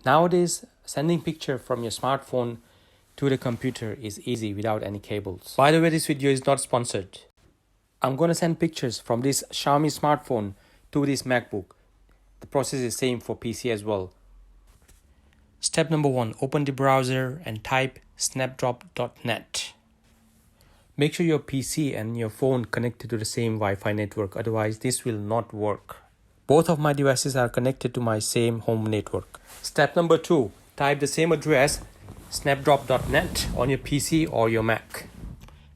Nowadays, sending picture from your smartphone to the computer is easy without any cables. By the way, this video is not sponsored. I'm going to send pictures from this Xiaomi smartphone to this MacBook. The process is same for PC as well. Step number 1, open the browser and type snapdrop.net. Make sure your PC and your phone connected to the same Wi-Fi network, otherwise this will not work. Both of my devices are connected to my same home network. Step number 2, type the same address snapdrop.net on your PC or your Mac.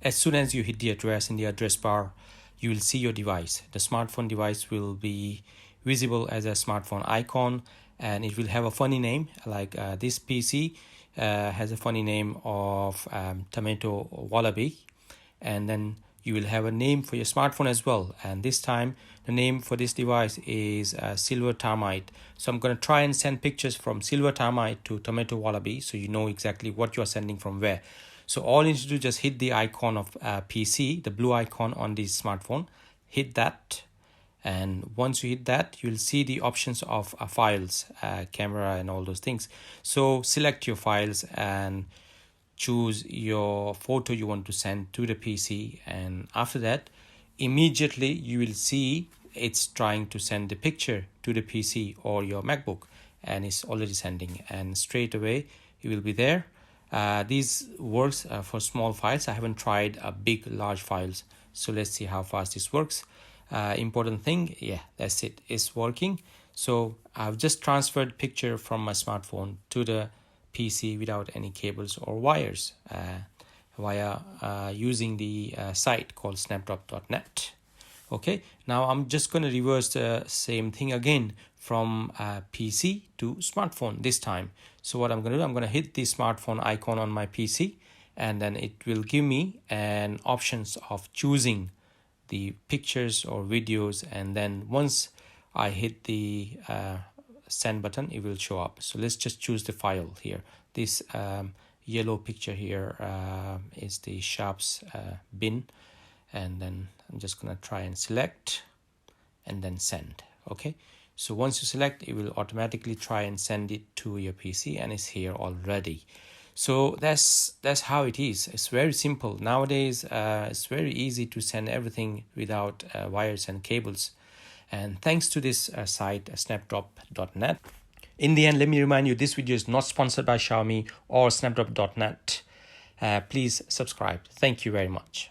As soon as you hit the address in the address bar, you will see your device. The smartphone device will be visible as a smartphone icon, and it will have a funny name, like this PC has a funny name of Tomato Wallaby, and then you will have a name for your smartphone as well, and this time the name for this device is Silver Termite. So I'm going to try and send pictures from Silver Termite to Tomato Wallaby, so you know exactly what you are sending from where. So all you need to do is just hit the icon of PC, the blue icon on this smartphone, hit that, and once you hit that, you'll see the options of files, camera and all those things. So select your files and choose your photo you want to send to the PC, and after that immediately you will see it's trying to send the picture to the PC or your MacBook, and it's already sending, and straight away it will be there. This works for small files. I haven't tried big large files, so let's see how fast this works. Important thing, yeah, that's it, it's working. So I've just transferred picture from my smartphone to the PC without any cables or wires via using the site called snapdrop.net. Okay, now I'm just going to reverse the same thing again from PC to smartphone this time. So what I'm going to do, I'm going to hit the smartphone icon on my PC, and then it will give me an options of choosing the pictures or videos, and then once I hit the send button, it will show up. So let's just choose the file here. This yellow picture here is the Sharps bin, and then I'm just gonna try and select and then send. Okay, so once you select, it will automatically try and send it to your PC, and it's here already. So that's how it is. It's very simple nowadays. It's very easy to send everything without wires and cables, and thanks to this site snapdrop.net. In the end, let me remind you, this video is not sponsored by Xiaomi or snapdrop.net. Please subscribe. Thank you very much.